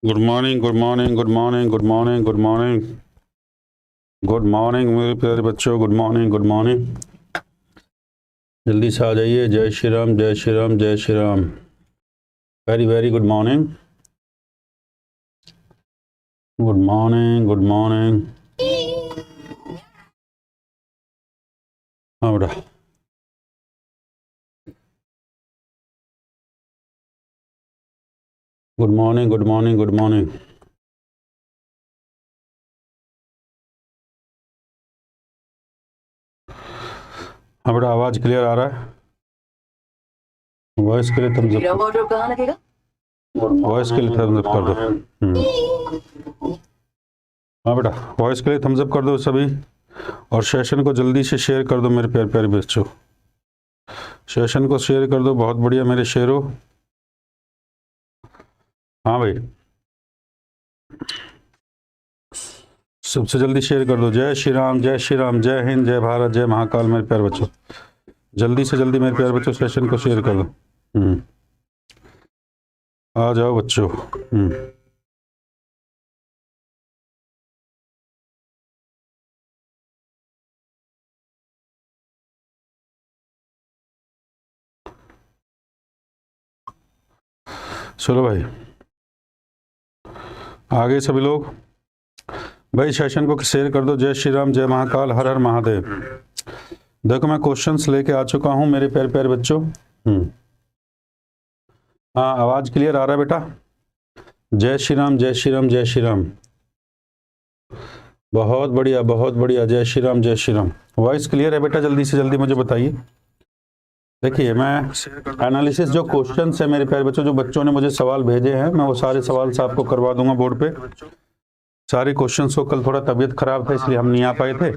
Good morning good morning good morning good morning good morning good morning मेरे प्यारे बच्चों, good morning good morning. जल्दी से आ जाइए। जय श्री राम जय श्री राम जय Shri Ram. Very very good morning good morning good morning. हाँ बेटा, good morning good morning good morning. हाँ बेटा, आवाज क्लियर आ रहा है? वॉइस के लिए थम्स अप, कहाँ लगेगा? वॉइस के लिए थम्स अप कर दो। हाँ बेटा, वॉइस के लिए थम्स अप कर दो सभी, और सेशन को जल्दी से शेयर कर दो मेरे प्यारे प्यारे बच्चों। सेशन को शेयर कर दो, बहुत बढ़िया मेरे शेरों। हाँ भाई, सबसे जल्दी शेयर कर दो। जय श्री राम जय श्री राम, जय हिंद, जय भारत, जय महाकाल मेरे प्यारे बच्चों। जल्दी से जल्दी मेरे प्यारे बच्चों सेशन को शेयर कर दो। आ जाओ बच्चों। चलो भाई, आगे सभी लोग भाई सेशन को शेयर कर दो। जय श्री राम, जय महाकाल, हर हर महादेव। देखो मैं क्वेश्चंस लेके आ चुका हूं मेरे प्यारे प्यारे बच्चों। हाँ, आवाज क्लियर आ रहा है बेटा? जय श्री राम जय श्री राम जय श्री राम। बहुत बढ़िया बहुत बढ़िया, जय श्री राम जय श्री राम। वॉइस क्लियर है बेटा? जल्दी से जल्दी मुझे बताइए। देखिए, मैं एनालिसिस जो क्वेश्चन है मेरे प्यारे बच्चों, जो बच्चों ने मुझे सवाल भेजे हैं, मैं वो सारे सवाल से आपको करवा दूंगा बोर्ड पे। सारे क्वेश्चंस को कल थोड़ा तबीयत खराब था इसलिए हम नहीं आ पाए थे।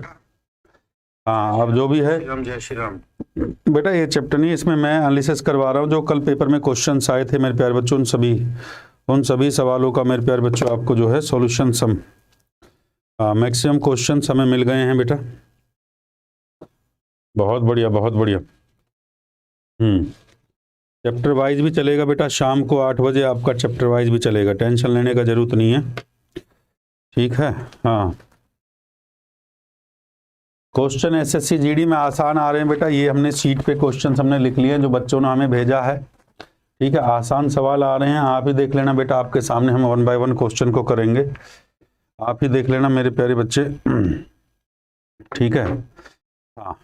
हाँ, अब जो भी है जय श्री राम बेटा, ये चैप्टर नहीं, इसमें मैं एनालिसिस करवा रहा हूँ। जो कल पेपर में क्वेश्चंस आए थे मेरे प्यारे बच्चों, उन सभी सवालों का मेरे प्यारे बच्चों आपको जो है सॉल्यूशन सम मैक्सिमम क्वेश्चंस हमें मिल गए हैं बेटा। बहुत बढ़िया बहुत बढ़िया। चैप्टर वाइज भी चलेगा बेटा, शाम को 8 बजे आपका चैप्टर वाइज भी चलेगा, टेंशन लेने का जरूरत नहीं है, ठीक है। हाँ, क्वेश्चन एसएससी जीडी में आसान आ रहे हैं बेटा। ये हमने शीट पे क्वेश्चन हमने लिख लिए हैं जो बच्चों ने हमें भेजा है, ठीक है। आसान सवाल आ रहे हैं, आप ही देख लेना बेटा। आपके सामने हम 1 बाय 1 क्वेश्चन को करेंगे, आप ही देख लेना मेरे प्यारे बच्चे, ठीक है। हाँ,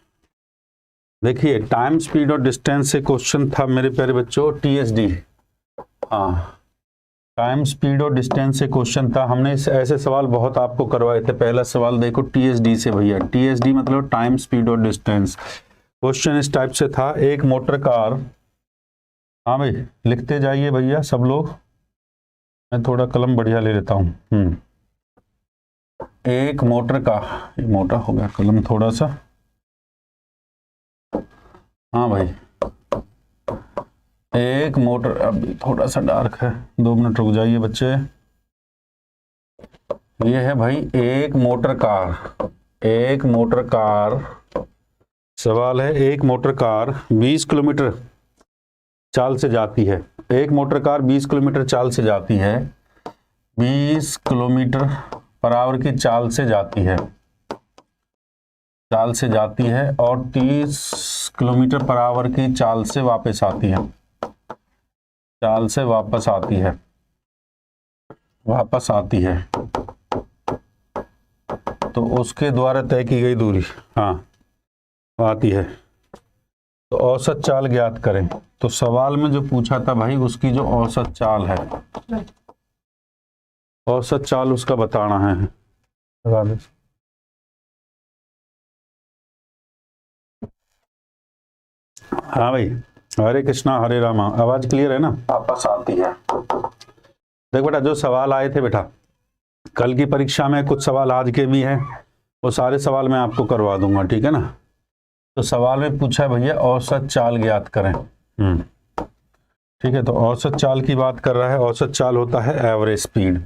देखिए, टाइम स्पीड और डिस्टेंस से क्वेश्चन था मेरे प्यारे बच्चों, टीएसडी। हाँ, टाइम स्पीड और डिस्टेंस से क्वेश्चन था। हमने ऐसे सवाल बहुत आपको करवाए थे। पहला सवाल देखो टीएसडी से भैया, टीएसडी मतलब टाइम स्पीड और डिस्टेंस। क्वेश्चन इस टाइप से था, एक मोटर कार, हाँ भाई लिखते जाइए भैया सब लोग, मैं थोड़ा कलम बढ़िया ले लेता हूँ। एक मोटर का, ये मोटा हो गया कलम थोड़ा सा, हाँ भाई, एक मोटर, अभी थोड़ा सा डार्क है, 2 मिनट रुक जाइए बच्चे। ये है भाई एक मोटर कार, एक मोटर कार, सवाल है एक मोटर कार 20 किलोमीटर चाल से जाती है। एक मोटर कार 20 किलोमीटर चाल से जाती है, 20 किलोमीटर पर आवर की चाल से जाती है, चाल से जाती है, और 30 किलोमीटर पर आवर की चाल से वापस आती है, चाल से वापस आती है, वापस आती है। तो उसके द्वारा तय की गई दूरी, हाँ आती है, तो औसत चाल ज्ञात करें। तो सवाल में जो पूछा था भाई, उसकी जो औसत चाल है, औसत चाल उसका बताना है। हाँ भाई, हरे कृष्णा हरे रामा। आवाज क्लियर है ना? वापस आती है। देख बेटा, जो सवाल आए थे बेटा कल की परीक्षा में, कुछ सवाल आज के भी हैं, वो सारे सवाल मैं आपको करवा दूंगा, ठीक है ना। तो सवाल में पूछा भैया औसत चाल ज्ञात करें, ठीक है। तो औसत चाल की बात कर रहा है। औसत चाल होता है एवरेज स्पीड।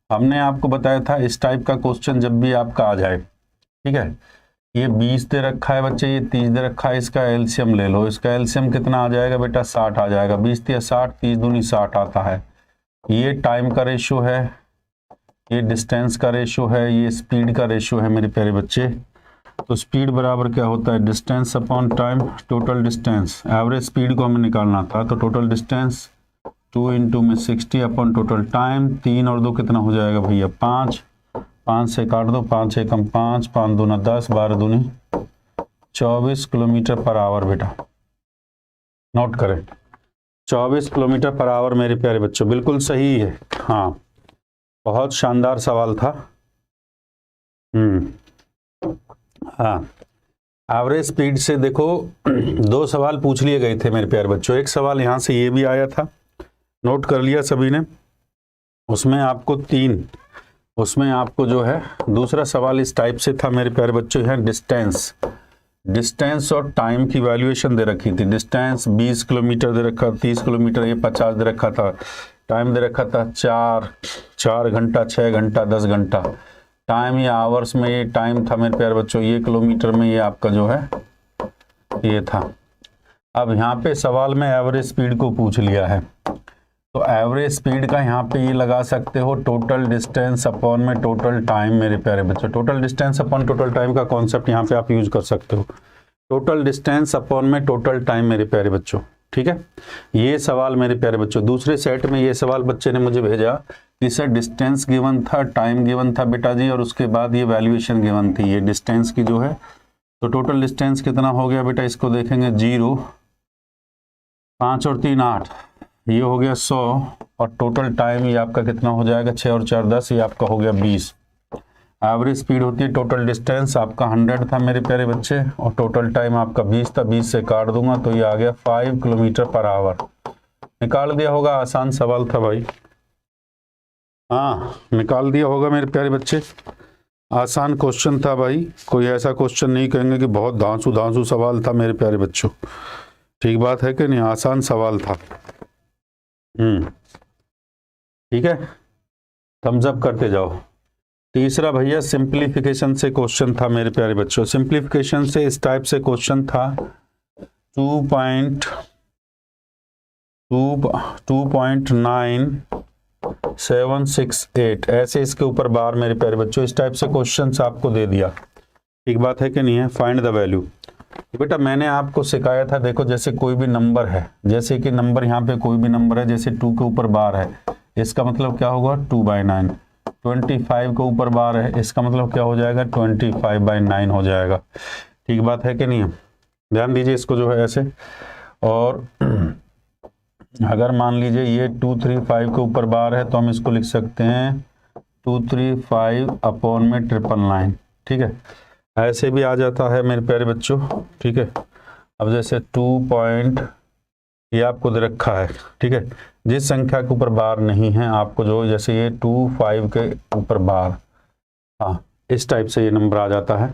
हमने आपको बताया था इस टाइप का क्वेश्चन जब भी आपका आ जाए, ठीक है, ये 20 दे रखा है बच्चे, ये 30 दे रखा है, इसका एलसीएम ले लो। इसका एलसीएम कितना आ जाएगा बेटा? 60 आ जाएगा। 20 या 60, 30 दूनी 60 आता है। ये टाइम का रेशियो है, ये डिस्टेंस का रेशियो है, ये स्पीड का रेशियो है मेरे प्यारे बच्चे। तो स्पीड बराबर क्या होता है, distance upon time, total distance. Average speed को हमें निकालना था, तो टोटल डिस्टेंस 2 इंटू में 60 अपॉन टोटल टाइम। 3 और 2 कितना हो जाएगा भैया, 5। 5 से काट दो, 5 एकम 5, 5 दूना 10, 12 दूनी 24 किलोमीटर पर आवर। बेटा नोट करें, 24 किलोमीटर पर आवर मेरे प्यारे बच्चों, बिल्कुल सही है। हाँ, बहुत शानदार सवाल था। हाँ, एवरेज स्पीड से देखो 2 सवाल पूछ लिए गए थे मेरे प्यारे बच्चों। एक सवाल यहाँ से ये भी आया था, नोट कर लिया सभी ने। उसमें आपको जो है दूसरा सवाल इस टाइप से था मेरे प्यारे बच्चों, यहाँ डिस्टेंस और टाइम की वैल्यूएशन दे रखी थी। डिस्टेंस 20 किलोमीटर दे रखा, 30 किलोमीटर, ये 50 दे रखा था। टाइम दे रखा था 4 घंटा, 6 घंटा, 10 घंटा। टाइम या आवर्स में ये टाइम था मेरे प्यारे बच्चों, ये किलोमीटर में ये आपका जो है ये था। अब यहाँ पे सवाल में एवरेज स्पीड को पूछ लिया है, तो एवरेज स्पीड का यहाँ पे ये लगा सकते हो टोटल डिस्टेंस अपॉन में टोटल टाइम मेरे प्यारे बच्चों। Total distance upon total time का कॉन्सेप्ट यहाँ पे आप यूज कर सकते हो। टोटल डिस्टेंस अपॉन में टोटल टाइम मेरे प्यारे बच्चों, ठीक है। ये सवाल मेरे प्यारे बच्चों दूसरे सेट में ये सवाल बच्चे ने मुझे भेजा कि सर डिस्टेंस गिवन था, टाइम गिवन था बेटा जी, और उसके बाद ये वैल्यूएशन गिवन थी। ये डिस्टेंस की जो है, तो टोटल डिस्टेंस कितना हो गया बेटा, इसको देखेंगे 0, 5 और 3 8, ये हो गया 100, और टोटल टाइम ये आपका कितना हो जाएगा, 6 और 4 10, ये आपका हो गया 20। एवरेज स्पीड होती है, टोटल डिस्टेंस आपका 100 था मेरे प्यारे बच्चे, और टोटल टाइम आपका 20 था। 20 से काट दूंगा तो ये आ गया 5 किलोमीटर पर आवर। निकाल दिया होगा, आसान सवाल था भाई। हाँ, निकाल दिया होगा मेरे प्यारे बच्चे, आसान क्वेश्चन था भाई। कोई ऐसा क्वेश्चन नहीं कहेंगे कि बहुत धांसू सवाल था मेरे प्यारे बच्चों। ठीक बात है कि नहीं, आसान सवाल था। ठीक है, थम्स अप करते जाओ। तीसरा भैया सिंप्लीफिकेशन से क्वेश्चन था मेरे प्यारे बच्चों। सिंप्लीफिकेशन से इस टाइप से क्वेश्चन था 2.9768, ऐसे इसके ऊपर बार मेरे प्यारे बच्चों। इस टाइप से क्वेश्चन आपको दे दिया, ठीक बात है कि नहीं है। Find the value. बेटा मैंने आपको सिखाया था, देखो जैसे कोई भी नंबर है, जैसे कि नंबर यहाँ पे कोई भी नंबर है, जैसे 2 के ऊपर बार है, इसका मतलब क्या होगा 2/9। 25 के ऊपर बार है, इसका मतलब क्या हो जाएगा 25/9 हो जाएगा। ठीक बात है कि नहीं है, ध्यान दीजिए इसको जो है ऐसे। और अगर मान लीजिए ये 235 के ऊपर बार है, तो हम इसको लिख सकते हैं 235 अपॉन में 999। ठीक है, ऐसे भी आ जाता है मेरे प्यारे बच्चों। ठीक है, अब जैसे 2 ये आपको दे रखा है, ठीक है, जिस संख्या के ऊपर बार नहीं है आपको जो, जैसे ये 25 के ऊपर बार, हाँ इस टाइप से ये नंबर आ जाता है।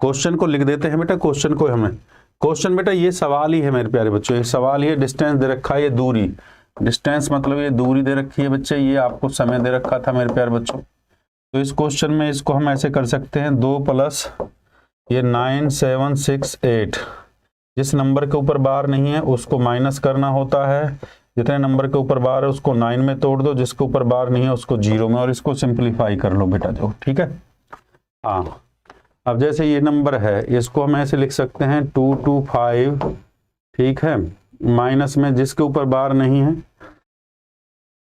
क्वेश्चन को लिख देते हैं बेटा, क्वेश्चन को हमें, क्वेश्चन बेटा ये सवाल ही है मेरे प्यारे बच्चों, ये सवाल, ये डिस्टेंस दे रखा है, ये दूरी, डिस्टेंस मतलब ये दूरी दे रखी है बच्चे, ये आपको समय दे रखा था मेरे प्यारे बच्चों। तो इस क्वेश्चन में इसको हम ऐसे कर सकते हैं 2 + ये 9768, जिस नंबर के ऊपर बार नहीं है उसको माइनस करना होता है, जितने नंबर के ऊपर बार है उसको 9 में तोड़ दो, जिसके ऊपर बार नहीं है उसको 0 में, और इसको सिंप्लीफाई कर लो बेटा जो, ठीक है। हाँ, अब जैसे ये नंबर है, इसको हम ऐसे लिख सकते हैं 225, ठीक है, माइनस में जिसके ऊपर बार नहीं है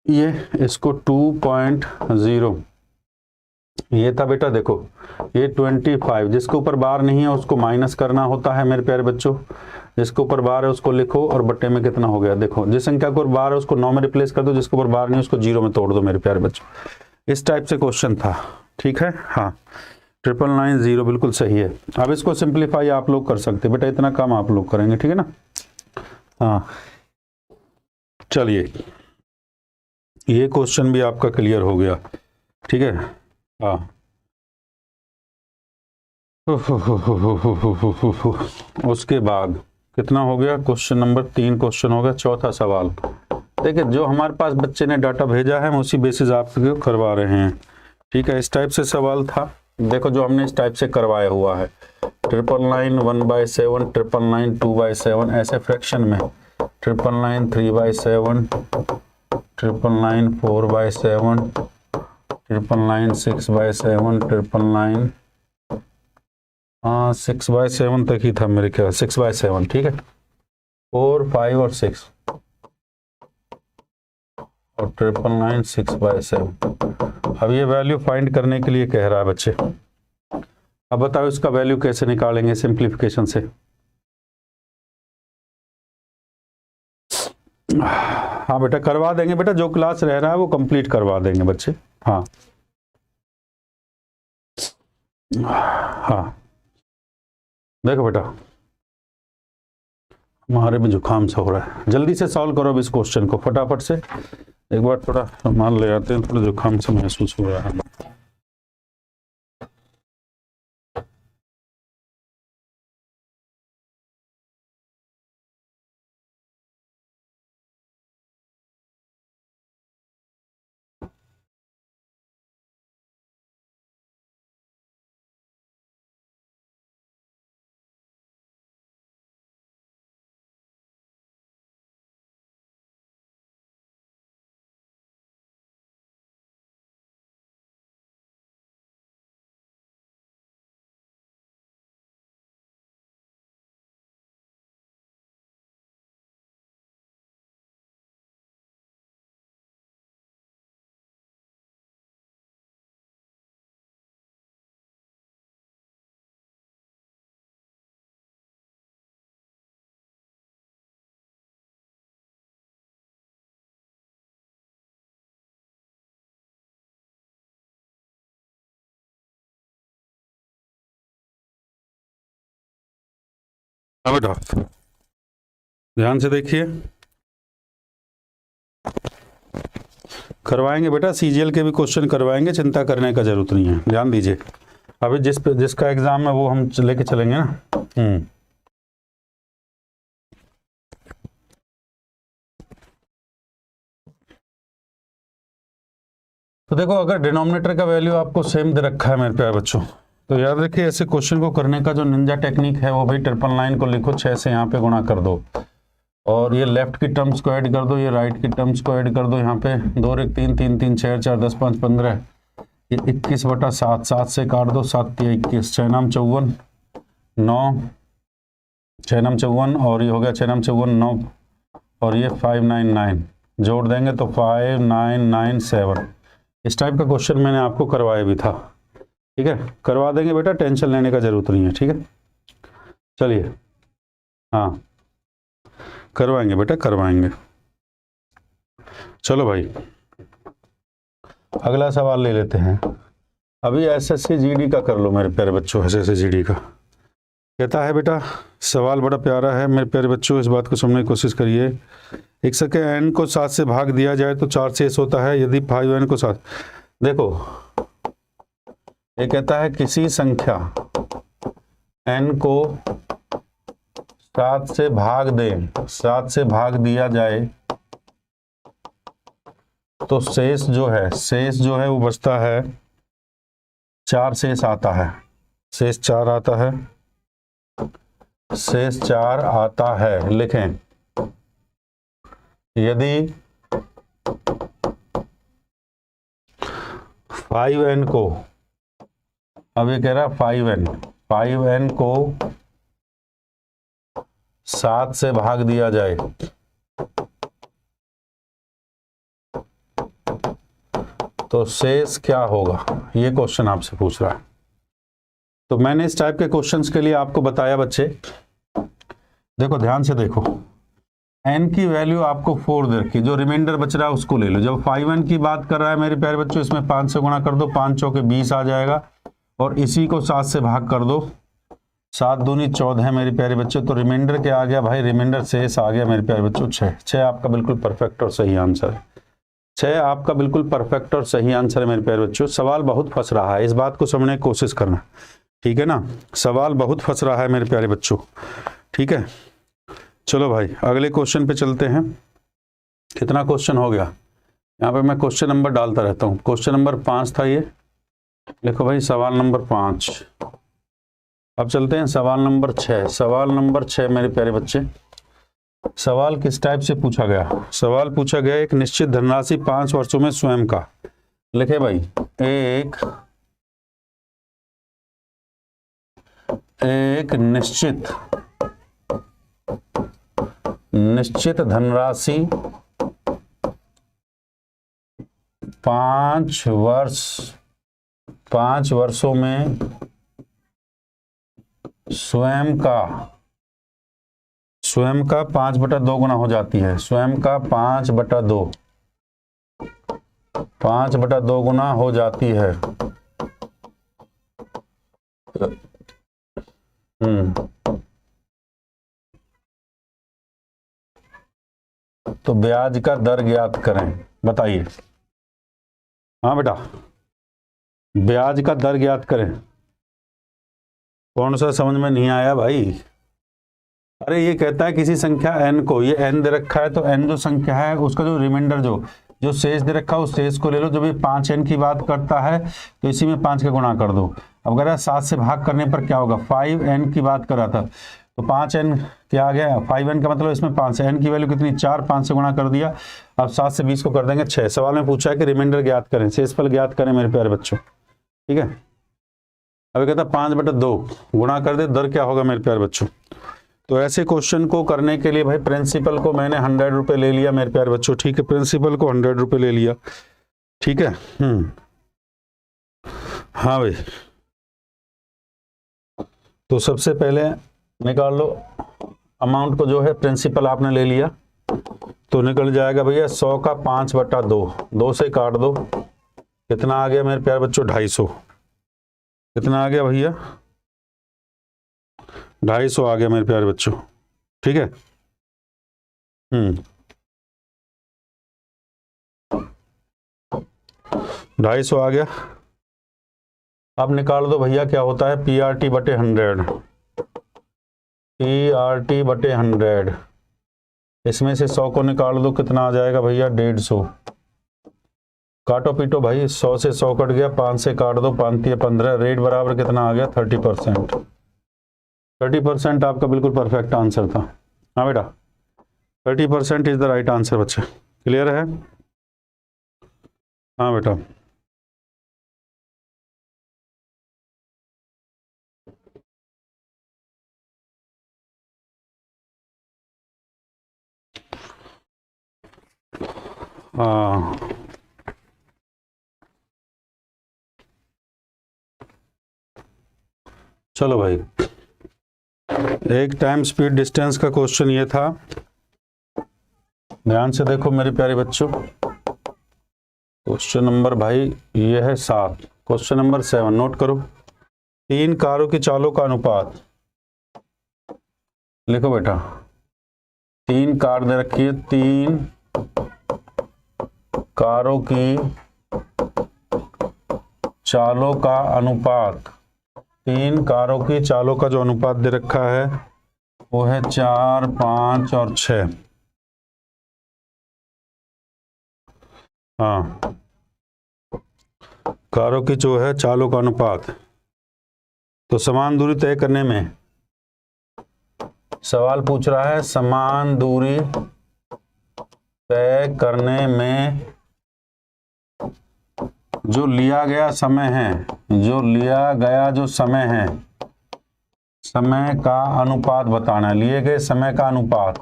ये, इसको 2.0, ये था बेटा देखो, ये 25, जिसके ऊपर बार नहीं है उसको माइनस करना होता है मेरे प्यारे बच्चों, जिसके ऊपर बार है उसको लिखो, और बट्टे में कितना हो गया देखो, जिस संख्या के ऊपर बार है उसको 9 में रिप्लेस कर दो, जिसके ऊपर बार नहीं है उसको 0 में तोड़ दो मेरे प्यारे बच्चों। इस टाइप से क्वेश्चन था, ठीक है। हाँ, 999 बिल्कुल सही है। अब इसको सिंप्लीफाई आप लोग कर सकते हैं बेटा, इतना काम आप लोग करेंगे, ठीक है ना। हाँ चलिए, ये क्वेश्चन भी आपका क्लियर हो गया, ठीक है। हाँ, उसके बाद कितना हो गया, क्वेश्चन नंबर 3 क्वेश्चन हो गया। चौथा सवाल देखिए, जो हमारे पास बच्चे ने डाटा भेजा है हम उसी बेसिस आपको करवा रहे हैं, ठीक है। इस टाइप से सवाल था, देखो जो हमने इस टाइप से करवाया हुआ है, 999 1/7, 999 2/7, ऐसे फ्रैक्शन में 999 3/7, 999 4/7, 999 6/7, 999 6/7 तक ही था मेरे ख्याल, 6/7 ठीक है, 4, 5 और 6 और 999 6/7। अब ये वैल्यू फाइंड करने के लिए कह रहा है बच्चे। अब बताओ इसका वैल्यू कैसे निकालेंगे सिंप्लीफिकेशन से। हाँ बेटा करवा देंगे बेटा, जो क्लास रह रहा है वो कंप्लीट करवा देंगे बच्चे। हाँ हाँ देखो बेटा हमारे में जुकाम सा हो रहा है, जल्दी से सॉल्व करो अब इस क्वेश्चन को फटाफट से। एक बार थोड़ा सामान ले आते हैं, थोड़ा जुकाम से महसूस हो रहा है। हाँ बेटा ध्यान से देखिए, करवाएंगे बेटा, सीजीएल के भी क्वेश्चन करवाएंगे, चिंता करने का जरूरत नहीं है, ध्यान दीजिए। अभी जिसका एग्जाम है वो हम लेके चलेंगे ना। तो देखो अगर डिनोमिनेटर का वैल्यू आपको सेम दे रखा है मेरे प्यारे बच्चों, तो याद रखिए ऐसे क्वेश्चन को करने का जो निंजा टेक्निक है वो भाई 999 को लिखो 6 से यहाँ पे गुणा कर दो, और ये लेफ्ट की टर्म्स को ऐड कर दो, ये राइट की टर्म्स को ऐड कर दो। यहाँ पे 2 और 1 3, 3 3 6 4 10 5 15, ये 21/7, 7 से काट दो, 7 3 21, 6 9 54 9, 6 9 54 और ये हो गया 6 9 54 9 और ये 599 जोड़ देंगे तो 5997। इस टाइप का क्वेश्चन मैंने आपको करवाया भी था, ठीक है, करवा देंगे बेटा, टेंशन लेने का जरूरत नहीं है, ठीक है। चलिए हाँ करवाएंगे बेटा करवाएंगे। चलो भाई अगला सवाल ले लेते हैं। अभी एसएससी जीडी का कर लो मेरे प्यारे बच्चों। एसएससी जीडी का कहता है बेटा, सवाल बड़ा प्यारा है मेरे प्यारे बच्चों, इस बात को समझने की कोशिश करिए। एक सके n को 7 से भाग दिया जाए तो 4 शेष होता है, यदि 5n को 7, देखो ये कहता है किसी संख्या n को 7 से भाग दें, 7 से भाग दिया जाए तो शेष जो है वो बचता है 4 शेष आता है, शेष 4 आता है, शेष 4 आता है। लिखें यदि 5n को, अब ये कह रहा है 5n को 7 से भाग दिया जाए तो शेष क्या होगा, ये क्वेश्चन आपसे पूछ रहा है। तो मैंने इस टाइप के क्वेश्चंस के लिए आपको बताया बच्चे, देखो ध्यान से देखो, n की वैल्यू आपको 4 दे रखी, जो रिमाइंडर बच रहा है उसको ले लो। जब 5n की बात कर रहा है मेरे प्यारे बच्चों, इसमें 5 से गुणा कर दो, 5 चौके 20 आ जाएगा, और इसी को 7 से भाग कर दो, 7 दूनी 14 है मेरे प्यारे बच्चों। तो रिमाइंडर क्या आ गया भाई, रिमाइंडर शेष आ गया मेरे प्यारे बच्चों 6। 6 आपका बिल्कुल परफेक्ट और सही आंसर है, 6 आपका बिल्कुल परफेक्ट और सही आंसर है मेरे प्यारे बच्चों। सवाल बहुत फंस रहा है, इस बात को समझने की कोशिश करना, ठीक है ना, सवाल बहुत फंस रहा है मेरे प्यारे बच्चों, ठीक है। चलो भाई अगले क्वेश्चन पे चलते हैं। कितना क्वेश्चन हो गया, यहाँ पे मैं क्वेश्चन नंबर डालता रहता हूँ। क्वेश्चन नंबर 5 था ये, लिखो भाई सवाल नंबर 5। अब चलते हैं सवाल नंबर 6। सवाल नंबर 6 मेरे प्यारे बच्चे, सवाल किस टाइप से पूछा गया? सवाल पूछा गया एक निश्चित धनराशि 5 वर्षों में स्वयं का, लिखे भाई, एक निश्चित धनराशि 5 वर्षों में स्वयं का 5/2 गुना हो जाती है। स्वयं का 5/2 गुना हो जाती है। तो ब्याज का दर ज्ञात करें, बताइए। हाँ बेटा, ब्याज का दर ज्ञात करें। कौन सा समझ में नहीं आया भाई? अरे ये कहता है किसी संख्या n को, ये n दे रखा है तो n जो संख्या है उसका जो रिमाइंडर जो शेष दे रखा है उस शेष को ले लो। जब ये 5n की बात करता है तो इसी में 5 का गुणा कर दो। अब अगर 7 से भाग करने पर क्या होगा? 5n की बात कर रहा था तो 5n क्या आ गया? 5n का मतलब इसमें 5 है। n की वैल्यू कितनी? 4, 5 से गुणा कर दिया। अब 7 से 20 को कर देंगे 6। सवाल में पूछा है कि रिमाइंडर ज्ञात करें, शेषफल ज्ञात करें मेरे प्यारे बच्चों, ठीक है। अब कहता है 5/2 गुणा कर दे, दर क्या होगा मेरे प्यारे बच्चों? तो ऐसे क्वेश्चन को करने के लिए भाई प्रिंसिपल को मैंने 100 रुपये ले लिया मेरे प्यारे बच्चों, ठीक है। प्रिंसिपल को 100 रुपये ले लिया, ठीक है। हाँ भाई, तो सबसे पहले निकाल लो अमाउंट को, जो है प्रिंसिपल आपने ले लिया तो निकल जाएगा भैया 100 का 5/2, 2 से काट दो, कितना आ गया मेरे प्यारे बच्चों? 250। कितना आ गया भैया? 250 आ गया मेरे प्यारे बच्चों, ठीक है। 250 आ गया। अब निकाल दो भैया क्या होता है PRT/100। PRT/100 इसमें से 100 को निकाल दो, कितना आ जाएगा भैया? 150। काटो पीटो भाई, 100 से 100 कट गया, 5 से काट दो, 5 × 15, रेट बराबर कितना आ गया? 30%। 30% आपका बिल्कुल परफेक्ट आंसर था। हाँ बेटा, 30% इज द राइट आंसर बच्चे, क्लियर है? हाँ बेटा। हाँ, चलो भाई, एक टाइम स्पीड डिस्टेंस का क्वेश्चन ये था, ध्यान से देखो मेरे प्यारे बच्चों। क्वेश्चन नंबर भाई ये है 7। क्वेश्चन नंबर 7 नोट करो। 3 कारों की चालों का अनुपात, लिखो बेटा। 3 कार दे रखी है, 3 कारों की चालों का अनुपात, 3 कारों की चालों का जो अनुपात दे रखा है वो है 4, 5 और 6। हाँ, कारों की जो है चालों का अनुपात, तो समान दूरी तय करने में सवाल पूछ रहा है, समान दूरी तय करने में जो लिया गया समय है, समय का अनुपात बताना है, लिए गए समय का अनुपात।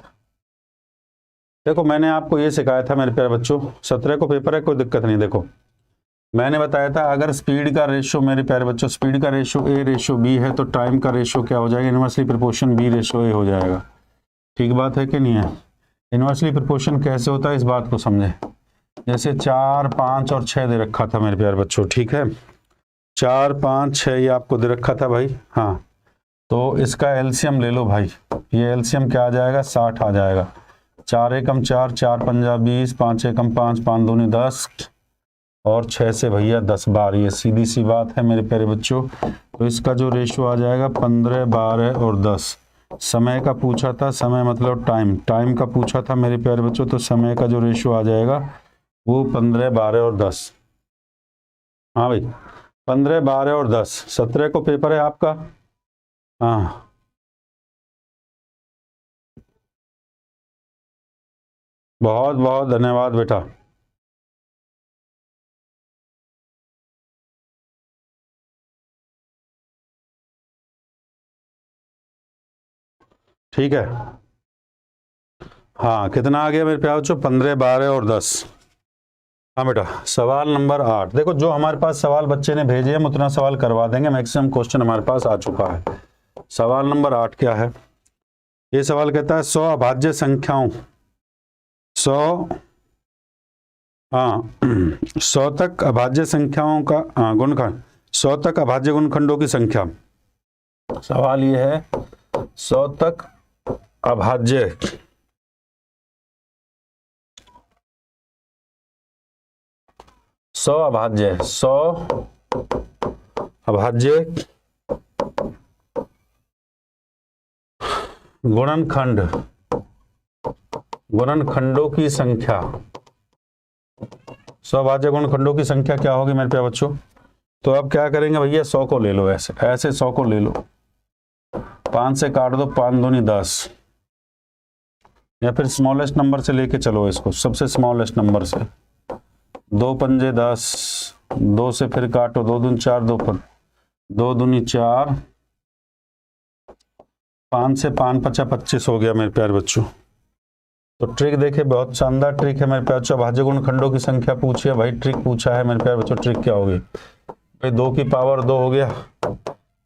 देखो मैंने आपको ये सिखाया था मेरे प्यारे बच्चों, 17 को पेपर है, कोई दिक्कत नहीं। देखो मैंने बताया था अगर स्पीड का रेशियो, मेरे प्यारे बच्चों, स्पीड का रेशियो A/B है तो टाइम का रेशियो क्या हो जाएगा? इनवर्सली प्रोपोर्शन B/A हो जाएगा। ठीक बात है कि नहीं है? इनवर्सली प्रोपोर्शन कैसे होता है इस बात को समझे। जैसे 4, 5 और 6 दे रखा था मेरे प्यारे बच्चों, ठीक है। 4, 5, 6 ये आपको दे रखा था भाई। हाँ, तो इसका एलसीएम ले लो भाई। ये एलसीएम क्या आ जाएगा? 60 आ जाएगा। 4 एकम 4, 4 पंजा 20, 5 एकम 5, 5 दूनी 10 और 6 से भैया 10 बार। ये सीधी सी बात है मेरे प्यारे बच्चों। तो इसका जो रेशियो आ जाएगा 15, 12 और 10। समय का पूछा था, समय मतलब टाइम का पूछा था मेरे प्यारे बच्चों, तो समय का जो रेशियो आ जाएगा वो 15, 12 और 10। हाँ भाई, 15, 12 और 10। 17 को पेपर है आपका। हाँ बहुत बहुत धन्यवाद बेटा। ठीक है, हाँ कितना आ गया मेरे प्यार बच्चों? 15, 12 और 10। हाँ बेटा, सवाल नंबर 8 देखो, जो हमारे पास सवाल बच्चे ने भेजे हम उतना सवाल करवा देंगे, मैक्सिमम क्वेश्चन हमारे पास आ चुका है। सवाल नंबर 8 क्या है? ये सवाल कहता है 100 अभाज्य संख्याओं 100 100 तक अभाज्य संख्याओं का गुणखंड 100 तक अभाज्य गुणखंडों की संख्या। सवाल ये है 100 तक अभाज्य 100 अभाज्य गुणनखंडों की संख्या। 100 अभाज्य गुणनखंडों की संख्या क्या होगी मेरे प्यारे बच्चों? तो अब क्या करेंगे भैया, 100 को ले लो, ऐसे 100 को ले लो, 5 से काट दो, 5 दूनी 10, या फिर स्मॉलेस्ट नंबर से लेके चलो इसको, सबसे स्मॉलेस्ट नंबर से। 2 पंजे 10, 2 से फिर काटो, 2 दूनी 4, 2 दूनी 4, 5 से 5 पचा 25 हो गया मेरे प्यारे बच्चों। तो ट्रिक देखे, बहुत शानदार ट्रिक है मेरे प्यारे बच्चों। अभाज्य गुणनखंडों की संख्या पूछी है भाई, ट्रिक पूछा है मेरे प्यारे बच्चों। ट्रिक क्या होगी भाई? 2 की पावर 2 हो गया,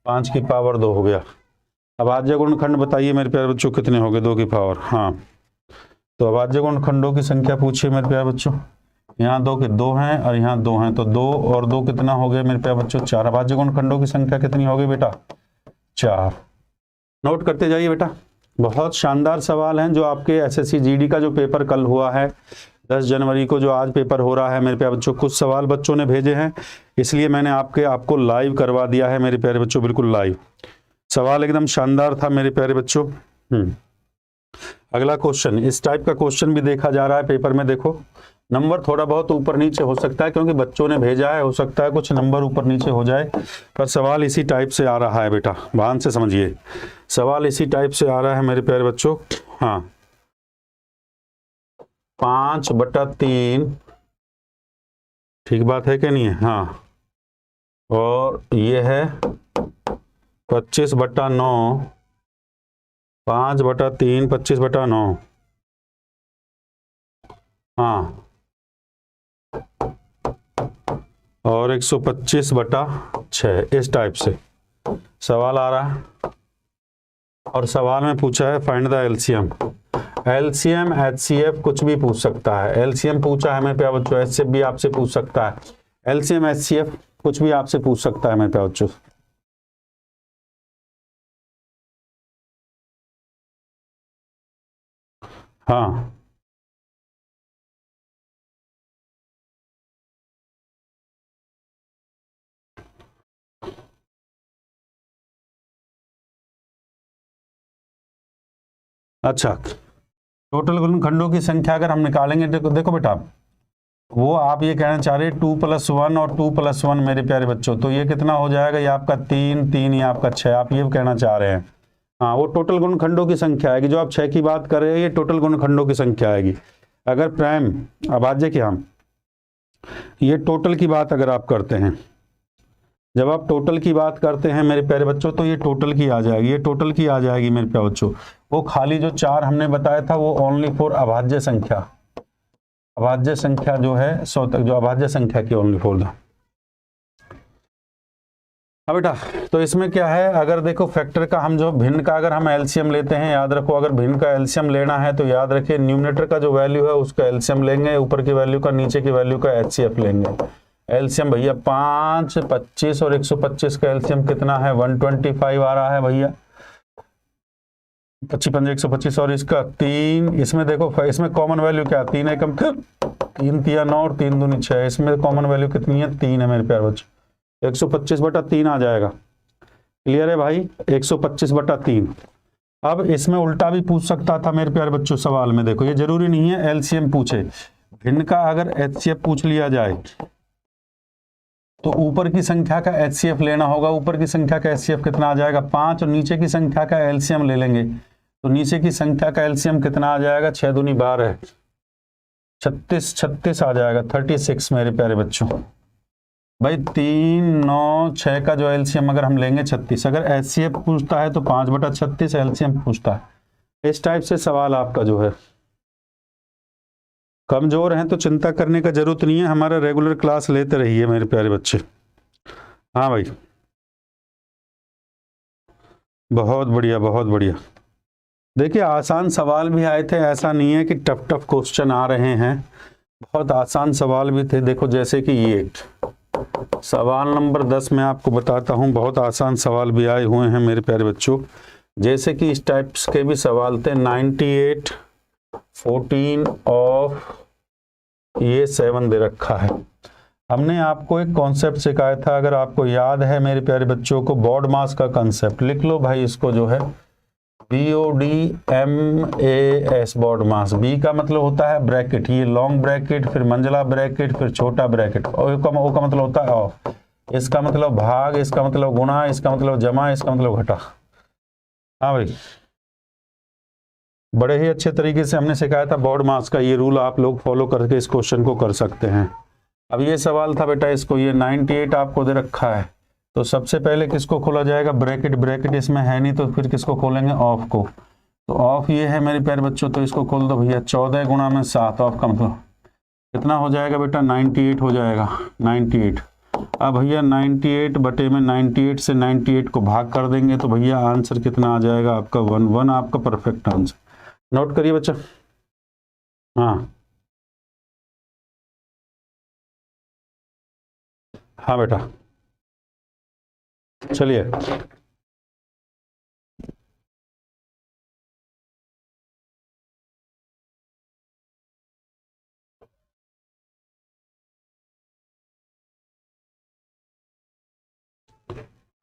5 की पावर 2 हो गया। अभाज्य गुणनखंड बताइए मेरे प्यारे बच्चों कितने हो गए? 2 की पावर, हाँ। तो अभाज्य गुणनखंडों की संख्या पूछिए मेरे प्यारे बच्चों। यहाँ 2 के 2 हैं और यहाँ 2 हैं, तो 2 और 2 कितना हो गया मेरे प्यारे बच्चों? 4। अभाज्य गुणनखंडों की संख्या कितनी होगी बेटा? 4। नोट करते जाइए बेटा। बहुत शानदार सवाल हैं जो आपके एसएससी जीडी का जो पेपर कल हुआ है 10 जनवरी को, जो आज पेपर हो रहा है मेरे प्यारे बच्चों, कुछ सवाल बच्चों ने भेजे हैं, इसलिए मैंने आपको लाइव करवा दिया है मेरे प्यारे बच्चों, बिल्कुल लाइव। सवाल एकदम शानदार था मेरे प्यारे बच्चों। अगला क्वेश्चन, इस टाइप का क्वेश्चन भी देखा जा रहा है पेपर में। देखो, नंबर थोड़ा बहुत ऊपर नीचे हो सकता है क्योंकि बच्चों ने भेजा है, हो सकता है कुछ नंबर ऊपर नीचे हो जाए, पर सवाल इसी टाइप से आ रहा है बेटा, ध्यान से समझिए। सवाल इसी टाइप से आ रहा है मेरे प्यारे बच्चों। हाँ, 5/3, ठीक बात है कि नहीं है? हाँ, और ये है 25/9, 5/3, 25/9, हाँ, और 125/6, इस टाइप से सवाल आ रहा है। और सवाल में पूछा है find the LCM. LCM HCF कुछ भी पूछ सकता है। एलसीएम पूछा है मेरे प्यारे बच्चों, एचसीएफ भी आपसे पूछ सकता है। एलसीएम एचसीएफ कुछ भी आपसे पूछ सकता है मेरे प्यारे बच्चों। हाँ, अच्छा, टोटल गुणनखंडों की संख्या अगर हम निकालेंगे, देखो बेटा, वो आप ये कहना चाह रहे हैं 2+1 और 2+1 मेरे प्यारे बच्चों, तो ये कितना हो जाएगा? ये आपका 3, ये आपका 6, आप ये कहना चाह रहे हैं। हाँ, वो टोटल गुणनखंडों की संख्या आएगी। जो आप 6 की बात कर रहे हैं ये टोटल गुणनखंडों की संख्या आएगी। अगर प्राइम अभाज्य की, हम ये टोटल की बात अगर आप करते हैं, जब आप टोटल की बात करते हैं मेरे प्यारे बच्चों, तो ये टोटल की आ जाएगी, ये टोटल की आ जाएगी मेरे प्यारे बच्चों। वो खाली जो 4 हमने बताया था वो ओनली फॉर अभाज्य संख्या, अभाज्य संख्या जो है 100 तक, जो अभाज्य संख्या की ओनली फॉर द। अब बेटा, तो इसमें क्या है, अगर देखो फैक्टर का हम जो भिन्न का अगर हम एलसीएम लेते हैं, याद रखो, अगर भिन्न का एलसीएम लेना है तो याद रखिए न्यूमरेटर का जो वैल्यू है उसका एलसीएम लेंगे, ऊपर की वैल्यू का, नीचे की वैल्यू का एचसीएफ लेंगे। एलसीएम भैया 5, 25 और 125 का एलसीएम कितना है? 125 आ रहा है भैया। 25 पंजे 125 और इसका 3, इसमें देखो, इसमें कॉमन वैल्यू क्या? 3 एकम 3 तिया 9 और 3 दूनी 6, इसमें कॉमन वैल्यू कितनी है? 3 है मेरे प्यारे बच्चों। 125/3 आ जाएगा। क्लियर है भाई? 125/3। अब इसमें उल्टा भी पूछ सकता था मेरे प्यारे बच्चों सवाल में। देखो, ये जरूरी नहीं है एलसीएम पूछे, भिन्न का अगर एचसीएफ पूछ लिया जाए तो ऊपर की संख्या का एचसीएफ लेना होगा। ऊपर की संख्या का एचसीएफ कितना आ जाएगा? 5, और नीचे की संख्या का एलसीएम ले लेंगे, तो नीचे की संख्या का एलसीएम कितना आ जाएगा? 6 दूनी 12 है, 36 36 आ जाएगा, 36 मेरे प्यारे बच्चों। भाई 3 9 6 का जो एलसीएम अगर हम लेंगे 36, अगर एचसीएफ पूछता है तो 5/36 एलसीएम पूछता है। इस टाइप से सवाल आपका जो है, कमजोर हैं तो चिंता करने का जरूरत नहीं है, हमारा रेगुलर क्लास लेते रहिए मेरे प्यारे बच्चे। हाँ भाई, बहुत बढ़िया बहुत बढ़िया। देखिए आसान सवाल भी आए थे, ऐसा नहीं है कि टफ टफ क्वेश्चन आ रहे हैं, बहुत आसान सवाल भी थे। देखो जैसे कि ये सवाल नंबर 10 मैं आपको बताता हूं, बहुत आसान सवाल भी आए हुए हैं मेरे प्यारे बच्चों। जैसे कि इस टाइप्स के भी सवाल थे, 98 14 ऑफ ये 7 दे रखा है। हमने आपको एक कॉन्सेप्ट सिखाया था, अगर आपको याद है मेरे प्यारे बच्चों को, बॉड मास का कॉन्सेप्ट लिख लो भाई, इसको जो है BODMAS बॉड मास। बी का मतलब होता है ब्रैकेट, ये लॉन्ग ब्रैकेट, फिर मंझला ब्रैकेट, फिर छोटा ब्रैकेट, और ओ का मतलब होता है ऑफ, इसका मतलब भाग, इसका मतलब गुणा, इसका मतलब जमा, इसका मतलब घटा। हाँ भाई, बड़े ही अच्छे तरीके से हमने सिखाया था बॉड मास का, ये रूल आप लोग फॉलो करके इस क्वेश्चन को कर सकते हैं। अब ये सवाल था बेटा, इसको ये 98 आपको दे रखा है, तो सबसे पहले किसको खोला जाएगा, ब्रैकेट, ब्रैकेट इसमें है नहीं तो फिर किसको खोलेंगे, ऑफ को। तो ऑफ ये है मेरे प्यारे बच्चों, तो इसको खोल दो भैया, 14 गुणा में 7, ऑफ का मतलब कितना हो जाएगा बेटा, 98 हो जाएगा, 98। अब भैया 98 बटे में 98 से 98 को भाग कर देंगे तो भैया आंसर कितना आ जाएगा आपका, 1 आपका परफेक्ट आंसर। नोट करिए बच्चा। हाँ हाँ बेटा, चलिए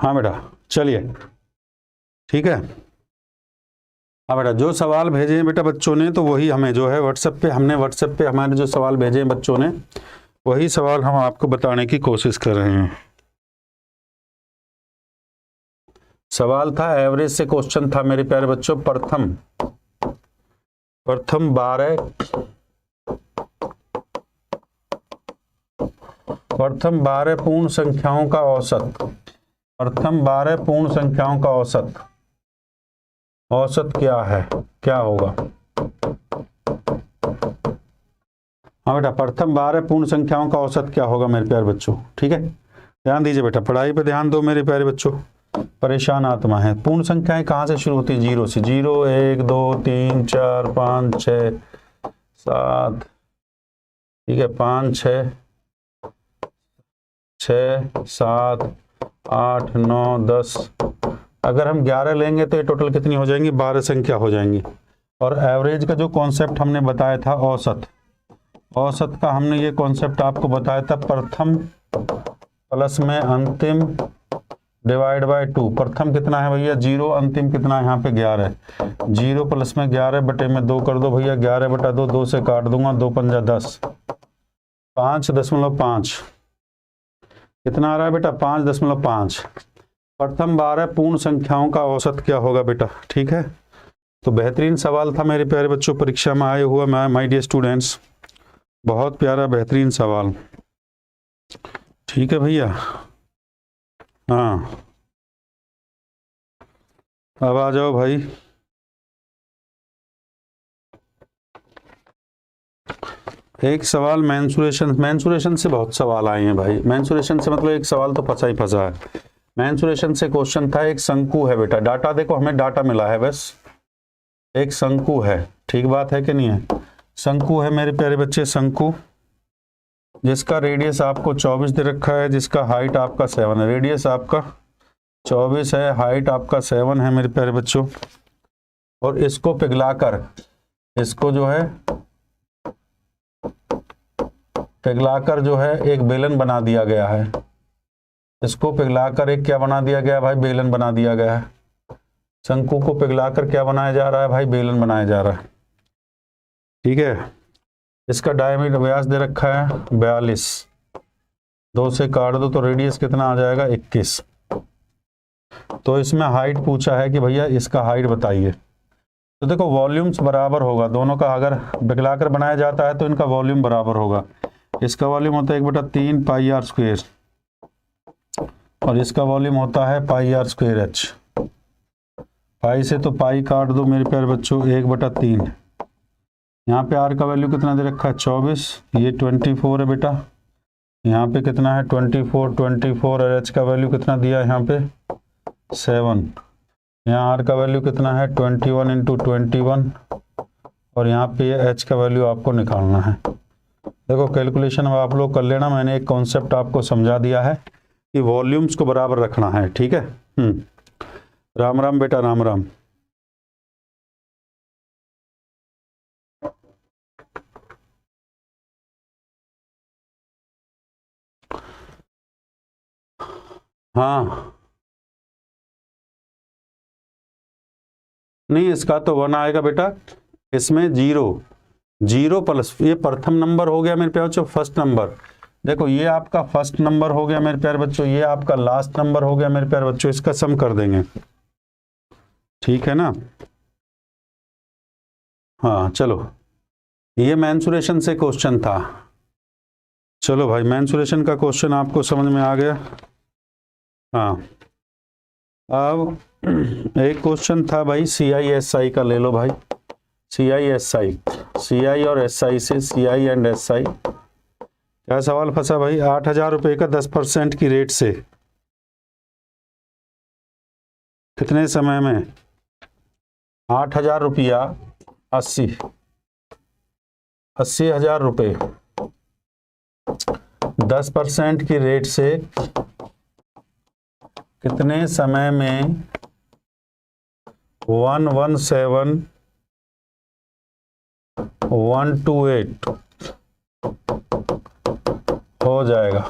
हाँ बेटा, चलिए ठीक है। हाँ बेटा, जो सवाल भेजे हैं बेटा बच्चों ने, तो वही हमें जो है व्हाट्सएप पे हमारे जो सवाल भेजे हैं बच्चों ने, वही सवाल हम आपको बताने की कोशिश कर रहे हैं। सवाल था एवरेज से, क्वेश्चन था मेरे प्यारे बच्चों, प्रथम 12 पूर्ण संख्याओं का औसत, प्रथम 12 पूर्ण संख्याओं का औसत क्या है, क्या होगा। हाँ बेटा, प्रथम 12 पूर्ण संख्याओं का औसत क्या होगा मेरे प्यारे बच्चों, ठीक है। ध्यान दीजिए बेटा, पढ़ाई पे ध्यान दो मेरे प्यारे बच्चों, परेशान आत्मा है। पूर्ण संख्याएं कहाँ से शुरू होती है, 0 से। 0 1 2 3 4 5 6 7, ठीक है, 5 6 6 7 8 9 10, अगर हम 11 लेंगे तो ये टोटल कितनी हो जाएंगी, 12 संख्या हो जाएंगी। और एवरेज का जो कॉन्सेप्ट हमने बताया था, औसत का हमने ये कॉन्सेप्ट आपको बताया था, प्रथम प्लस में अंतिम डिवाइड बाय 2। प्रथम कितना है भैया 0, अंतिम कितना है यहाँ पे 11, 0 प्लस में 11 बटे में 2 कर दो भैया, 11 बटा 2, 2 से काट दूंगा, 2 पंजा 10, 5.5 कितना आ रहा है बेटा, 5.5। प्रथम 12 पूर्ण संख्याओं का औसत क्या होगा बेटा, ठीक है। तो बेहतरीन सवाल था मेरे प्यारे बच्चों, परीक्षा में आए हुआ माय डियर स्टूडेंट्स, बहुत प्यारा बेहतरीन सवाल, ठीक है भैया। हाँ अब आ जाओ भाई, एक सवाल मेंसुरेशन से बहुत सवाल आए हैं भाई। मेंसुरेशन से मतलब एक सवाल तो फंसा ही फंसा है। मेंसुरेशन से क्वेश्चन था, एक शंकु है बेटा, डाटा देखो हमें डाटा मिला है, बस एक शंकु है, ठीक बात है कि नहीं है। शंकु है मेरे प्यारे बच्चे, शंकु जिसका रेडियस आपको 24 दे रखा है, जिसका हाइट आपका 7 है, रेडियस आपका 24 है, हाइट आपका 7 है मेरे प्यारे बच्चों। और इसको पिघलाकर, इसको जो है पिघलाकर जो है एक बेलन बना दिया गया है, इसको पिघलाकर एक क्या बना दिया गया भाई, बेलन बना दिया गया है। शंकु को पिघलाकर क्या बनाया जा रहा है भाई, बेलन बनाया जा रहा है, ठीक है। इसका डायमीटर व्यास दे रखा है 42, 2 से काट दो तो रेडियस कितना आ जाएगा 21। तो इसमें हाइट पूछा है कि भैया इसका हाइट बताइए, तो देखो वॉल्यूम्स बराबर होगा दोनों का, अगर बिगलाकर बनाया जाता है तो इनका वॉल्यूम बराबर होगा। इसका वॉल्यूम होता है 1/3 पाई आर स्क्वेयर और इसका वॉल्यूम होता है पाई आर स्क्वेयर एच। पाई से तो पाई काट दो मेरे प्यारे बच्चों, 1/3। यहाँ पे आर का वैल्यू कितना दे रखा है 24, ये 24 है बेटा। यहाँ पे कितना है 24 और एच का वैल्यू कितना दिया है यहाँ पे 7। यहाँ आर का वैल्यू कितना है 21 × 21 और यहाँ पे एच का वैल्यू आपको निकालना है। देखो कैलकुलेशन अब आप लोग कर लेना, मैंने एक कॉन्सेप्ट आपको समझा दिया है कि वॉल्यूम्स को बराबर रखना है, ठीक है। राम राम बेटा, राम राम। हाँ नहीं, इसका तो 1 आएगा बेटा, इसमें 0 प्लस ये प्रथम नंबर हो गया मेरे प्यारे बच्चों, फर्स्ट नंबर। देखो ये आपका फर्स्ट नंबर हो गया मेरे प्यारे बच्चों, ये आपका लास्ट नंबर हो गया मेरे प्यारे बच्चों, इसका सम कर देंगे, ठीक है ना। हाँ चलो, ये मेंसुरेशन से क्वेश्चन था। चलो भाई, मेंसुरेशन का क्वेश्चन आपको समझ में आ गया। हाँ अब एक क्वेश्चन था भाई CI/SI का, ले लो भाई। CI और SI से, CI एंड SI। क्या सवाल फंसा भाई, 8,000 रुपये का 10% की रेट से कितने समय में 8,000 रुपया 80,000 रुपये 10% की रेट से कितने समय में 117,128 हो जाएगा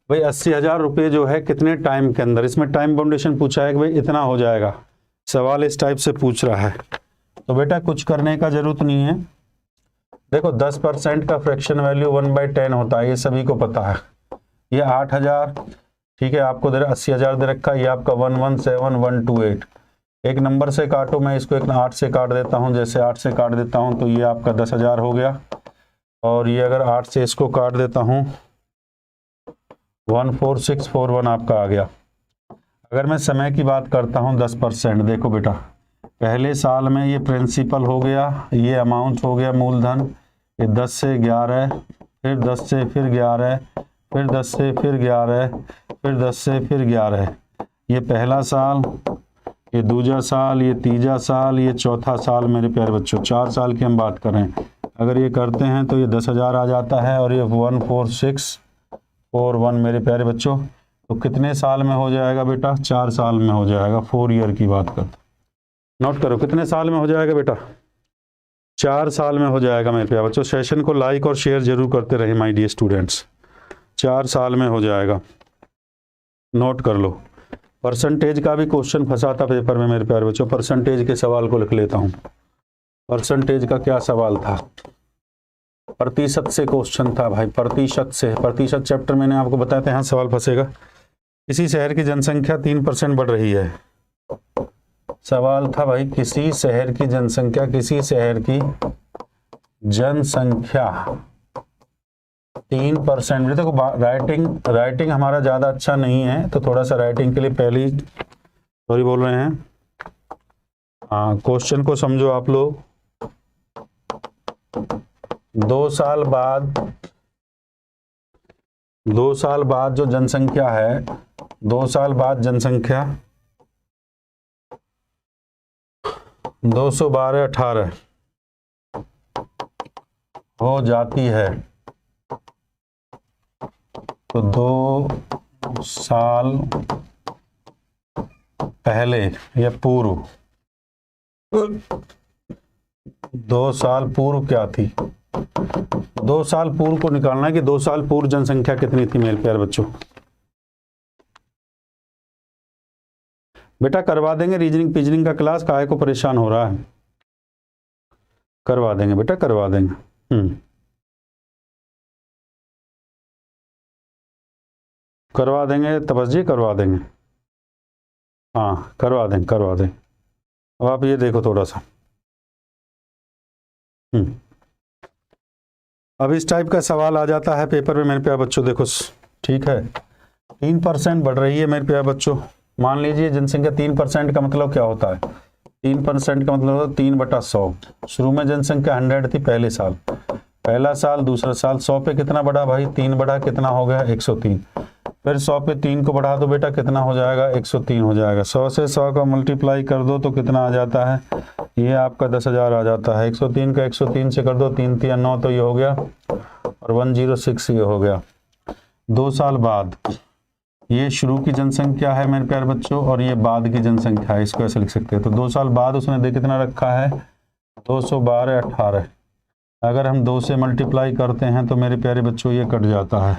भाई। 80,000 रुपये जो है कितने टाइम के अंदर, इसमें टाइम बाउंडेशन पूछा है कि भाई इतना हो जाएगा, सवाल इस टाइप से पूछ रहा है। तो बेटा कुछ करने का जरूरत नहीं है। देखो 10% का फ्रैक्शन वैल्यू 1/10 होता है, ये सभी को पता है। ये 8,000, ठीक है, आपको 80,000 दे रखा है, ये आपका 117,128। एक नंबर से काटो, मैं इसको एक 8 से काट देता हूँ, जैसे 8 से काट देता हूँ तो ये आपका 10,000 हो गया। और ये अगर 8 से इसको काट देता हूँ 14641 आपका आ गया। अगर मैं समय की बात करता हूँ 10%, देखो बेटा पहले साल में ये प्रिंसिपल हो गया, ये अमाउंट हो गया मूलधन, ये 10 से 11, फिर 10 से फिर 11, फिर 10 से फिर 11, फिर 10 से फिर 11। ये पहला साल, ये दूसरा साल, ये तीसरा साल, ये चौथा साल मेरे प्यारे बच्चों, 4 साल की हम बात करें। अगर ये करते हैं तो ये 10,000 आ जाता है और ये 14641 मेरे प्यारे बच्चों। तो कितने साल में हो जाएगा बेटा, 4 साल में हो जाएगा। 4 ईयर की बात करते, नोट करो कितने साल में हो जाएगा बेटा, 4 साल में हो जाएगा मेरे प्यारे बच्चों। सेशन को लाइक और शेयर जरूर करते रहे माय डियर स्टूडेंट्स। 4 साल में हो जाएगा, नोट कर लो। परसेंटेज का भी क्वेश्चन फंसा था पेपर में मेरे प्यारे बच्चों, परसेंटेज के सवाल को लिख लेता हूँ। परसेंटेज का क्या सवाल था, प्रतिशत से क्वेश्चन था भाई, प्रतिशत से। प्रतिशत चैप्टर मैंने आपको बताया था, यहाँ सवाल फंसेगा। किसी शहर की जनसंख्या 3% बढ़ रही है। सवाल था भाई, किसी शहर की जनसंख्या, किसी शहर की जनसंख्या 3%। देखो राइटिंग हमारा ज़्यादा अच्छा नहीं है, तो थोड़ा सा राइटिंग के लिए पहले ही सॉरी बोल रहे हैं। हाँ क्वेश्चन को समझो आप लोग। 2 साल बाद जो जनसंख्या है, 2 साल बाद जनसंख्या 212,18 हो जाती है। तो 2 साल पहले या पूर्व, 2 साल पूर्व क्या थी, 2 साल पूर्व को निकालना है कि 2 साल पूर्व जनसंख्या कितनी थी मेरे प्यारे बच्चों। बेटा करवा देंगे रीजनिंग पिजनिंग का क्लास, काहे को परेशान हो रहा है, करवा देंगे बेटा, करवा देंगे। करवा देंगे तपस जी, करवा देंगे। हाँ करवा देंगे। अब आप ये देखो थोड़ा सा, अब इस टाइप का सवाल आ जाता है पेपर में मेरे प्यारे बच्चों। देखो ठीक है, 3% बढ़ रही है मेरे प्यारे बच्चों। मान लीजिए जनसंख्या 3% का मतलब क्या होता है? 3% का मतलब होता है 3/100। शुरू में जनसंख्या 100 थी पहले साल, पहला साल, दूसरा साल। 100 पे कितना बढ़ा भाई? 3 बढ़ा, कितना हो गया? 103। फिर 100 पे 3 को बढ़ा दो बेटा, कितना हो जाएगा? 103 हो जाएगा। 100 से 100 का मल्टीप्लाई कर दो तो कितना आ जाता है? ये आपका 10,000 आ जाता है। 103 का 103 से कर दो, 3 3 9, तो ये हो गया, और 106 ये हो गया। 2 साल बाद ये शुरू की जनसंख्या है मेरे प्यारे बच्चों, और ये बाद की जनसंख्या है, इसको ऐसे लिख सकते हैं। तो 2 साल बाद उसने दे कितना रखा है? 212 18। अगर हम 2 से मल्टीप्लाई करते हैं तो मेरे प्यारे बच्चों ये कट जाता है,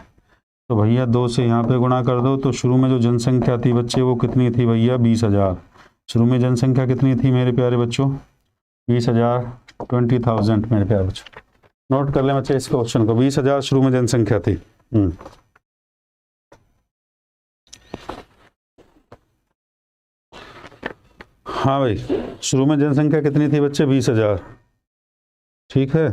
तो भैया 2 से यहाँ पे गुणा कर दो। तो शुरू में जो जनसंख्या थी बच्चे वो कितनी थी भैया? 20,000। शुरू में जनसंख्या कितनी थी मेरे प्यारे बच्चों? 20,000, 20,000 मेरे प्यारे बच्चों। नोट कर लें बच्चे इस क्वेश्चन को, 20,000 शुरू में जनसंख्या थी। हाँ भाई, शुरू में जनसंख्या कितनी थी बच्चे? 20,000। ठीक है,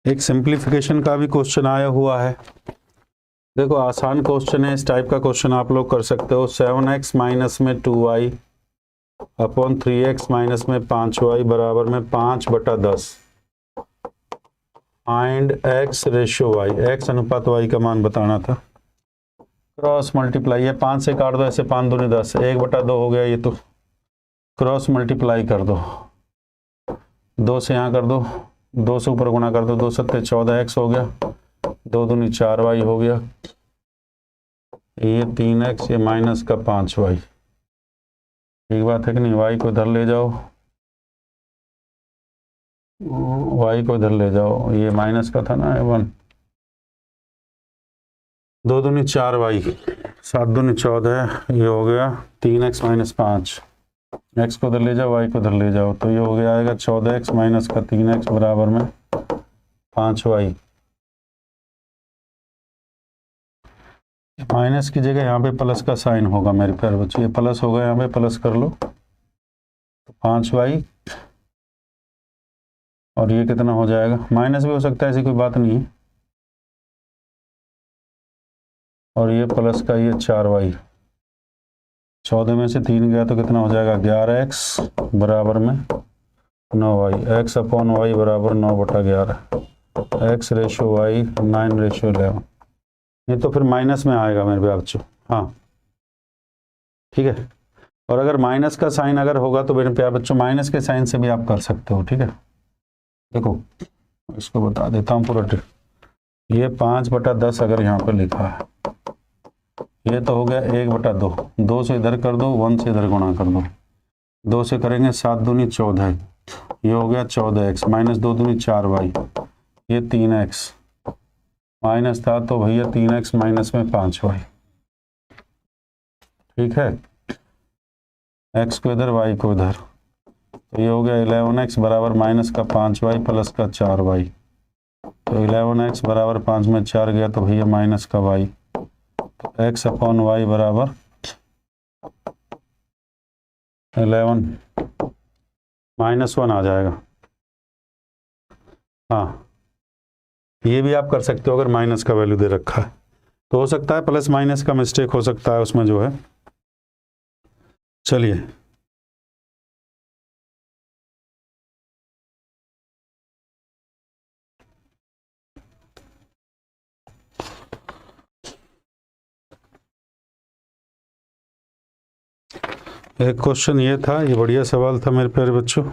एक सिंप्लीफिकेशन का भी क्वेश्चन आया हुआ है। देखो आसान क्वेश्चन है, इस टाइप का क्वेश्चन आप लोग कर सकते हो। 7x माइनस में 2y अपॉन 3x माइनस में 5y बराबर में 5/10 find x ratio y, x अनुपात y का मान बताना था। क्रॉस मल्टीप्लाई, है 5 से काट दो, ऐसे 5 दूनी 10, 1/2 हो गया ये, तो क्रॉस मल्टीप्लाई कर दो, 2 से यहाँ कर दो, 2 से ऊपर गुणा कर दो, 2 7 14x हो गया, 2 दूनी 4y हो गया, ये 3x, ये माइनस का 5y। ठीक बात है कि नहीं? y को इधर ले जाओ, y को इधर ले जाओ, ये माइनस का था ना 1, 2 दूनी 4y, 7 दूनी 14, ये हो गया 3x माइनस 5। x को इधर ले जाओ, y को इधर ले जाओ, तो ये हो गया आएगा 14x माइनस का 3x बराबर में 5y। माइनस की जगह यहाँ पे प्लस का साइन होगा मेरे प्यारे बच्चों, ये प्लस होगा, यहाँ पे प्लस कर लो, तो 5y, और ये कितना हो जाएगा? माइनस भी हो सकता है, ऐसी कोई बात नहीं है, और ये प्लस का ये 4y। 14 में से 3 गया तो कितना हो जाएगा? 11x बराबर में 9y, x अपॉन y बराबर 9/11, x रेशो y 9/11। ये तो फिर माइनस में आएगा मेरे प्यारे बच्चों। हाँ ठीक है, और अगर माइनस का साइन अगर होगा तो मेरे प्यारे बच्चों माइनस के साइन से भी आप कर सकते हो। ठीक है, देखो इसको बता देता हूँ पूरा। ये 5/10 अगर यहाँ पर लिखा है, ये तो हो गया 1/2, 2 से इधर कर दो, 1 से इधर गुणा कर दो, 2 से करेंगे 7 दूनी 14, ये हो गया 14x माइनस 2 दूनी 4y, ये 3x माइनस था, तो भैया 3x माइनस में 5y। ठीक है, x को इधर, y को इधर, तो ये हो गया 11x बराबर माइनस का 5y प्लस का 4y, तो 11x बराबर 5 में 4 गया, तो भैया माइनस का y, तो x अपॉन y बराबर 11 -1 आ जाएगा। हाँ, ये भी आप कर सकते हो अगर माइनस का वैल्यू दे रखा है, तो हो सकता है प्लस माइनस का मिस्टेक हो सकता है उसमें जो है। चलिए एक क्वेश्चन ये था, ये बढ़िया सवाल था मेरे प्यारे बच्चों।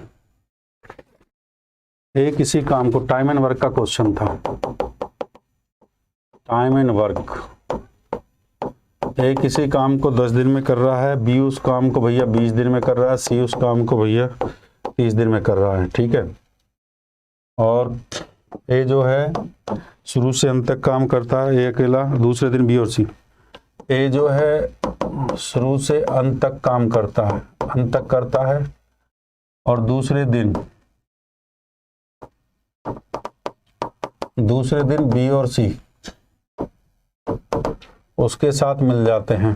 एक किसी काम को, टाइम एंड वर्क का क्वेश्चन था, टाइम एंड वर्क। ए किसी काम को 10 दिन में कर रहा है, बी उस काम को भैया 20 दिन में कर रहा है, सी उस काम को भैया 30 दिन में कर रहा है। ठीक है, और ए जो है शुरू से अंत तक काम करता है, ए अकेला, दूसरे दिन बी और सी। ए जो है शुरू से अंत तक काम करता है, अंत तक करता है, और दूसरे दिन बी और सी उसके साथ मिल जाते हैं,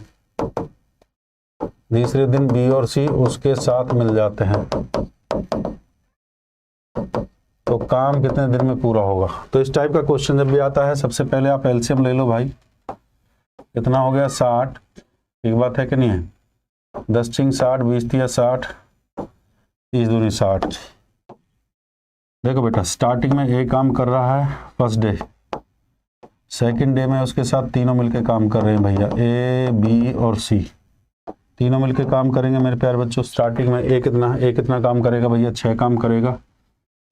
तीसरे दिन बी और सी उसके साथ मिल जाते हैं, तो काम कितने दिन में पूरा होगा। तो इस टाइप का क्वेश्चन जब भी आता है सबसे पहले आप एलसीएम ले लो भाई। कितना हो गया 60, ठीक बात है कि नहीं है। 10 × 60, 20 × 60, 30 दूनी 60। देखो बेटा स्टार्टिंग में ए काम कर रहा है फर्स्ट डे, सेकंड डे में उसके साथ तीनों मिलके काम कर रहे हैं भैया, ए बी और सी तीनों मिलके काम करेंगे मेरे प्यारे बच्चों। स्टार्टिंग में ए कितना काम करेगा भैया, 6 काम करेगा।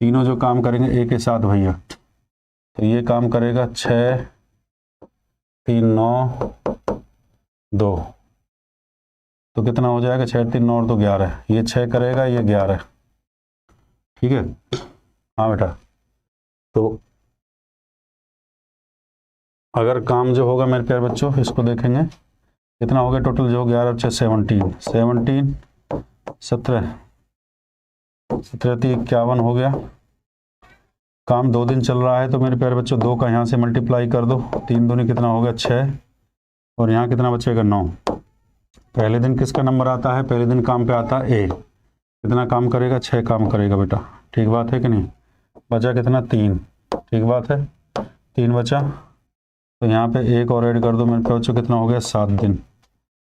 तीनों जो काम करेंगे ए के साथ भैया, तो ये काम करेगा 6, 3, 9, 2, तो कितना हो जाएगा 6, 3, 9 और 2 11। ये 6 करेगा, ये 11, ठीक है। हाँ बेटा, तो अगर काम जो होगा मेरे प्यारे बच्चों इसको देखेंगे कितना हो गया टोटल, जो 11 × 6 17, 17 17 51 हो गया। काम 2 दिन चल रहा है तो मेरे प्यारे बच्चों 2 का यहाँ से मल्टीप्लाई कर दो, 3 दूनी कितना हो गया 6, और यहाँ कितना बचेगा 9। पहले दिन किसका नंबर आता है, पहले दिन काम पे आता है ए, कितना काम करेगा 6 काम करेगा बेटा, ठीक बात है कि नहीं। बचा कितना 3, ठीक बात है, 3 बचा, तो यहाँ पे 1 और ऐड कर दो मेरे प्यारे बच्चों, कितना हो गया 7 दिन।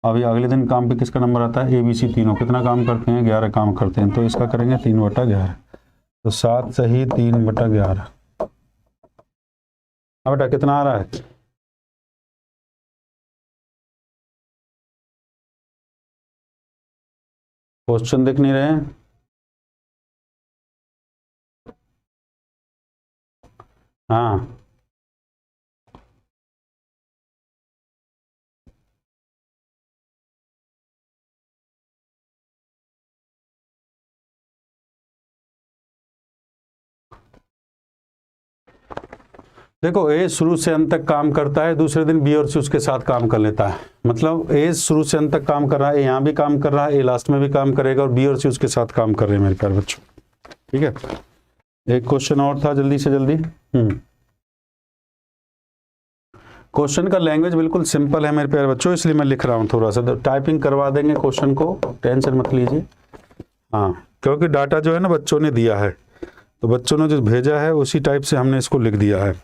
अभी अगले दिन काम पे किसका नंबर आता है, ए बी सी तीनों कितना काम करते हैं 11 काम करते हैं, तो इसका करेंगे 3/11, तो 7 सही 3/11। अब बेटा कितना आ रहा है, क्वेश्चन देख नहीं रहे हैं। हाँ देखो ए शुरू से अंत तक काम करता है, दूसरे दिन बी और सी उसके साथ काम कर लेता है। मतलब ए शुरू से अंत तक काम कर रहा है, यहाँ भी काम कर रहा है, ए लास्ट में भी काम करेगा, और बी और सी उसके साथ काम कर रहे हैं मेरे प्यारे बच्चों, ठीक है। एक क्वेश्चन और था, जल्दी से जल्दी। क्वेश्चन का लैंग्वेज बिल्कुल सिंपल है मेरे प्यारे बच्चों, इसलिए मैं लिख रहा हूँ थोड़ा सा, तो टाइपिंग करवा देंगे क्वेश्चन को, टेंशन मत लीजिए। हाँ, क्योंकि डाटा जो है ना बच्चों ने दिया है, तो बच्चों ने जो भेजा है उसी टाइप से हमने इसको लिख दिया है।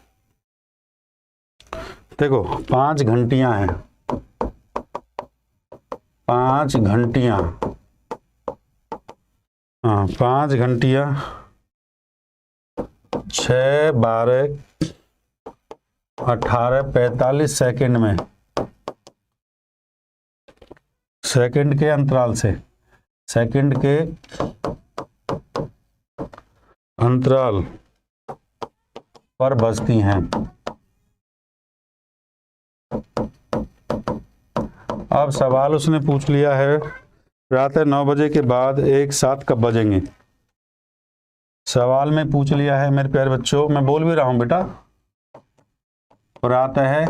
देखो 5 घंटियां हैं, 5 घंटियां, हाँ 5 घंटियां 6, 12, 18, 45 सेकंड में, सेकंड के अंतराल से, सेकंड के अंतराल पर बजती हैं। अब सवाल उसने पूछ लिया है प्रातः 9 बजे के बाद एक साथ कब बजेंगे। सवाल में पूछ लिया है मेरे प्यारे बच्चों, मैं बोल भी रहा हूं बेटा, प्रातः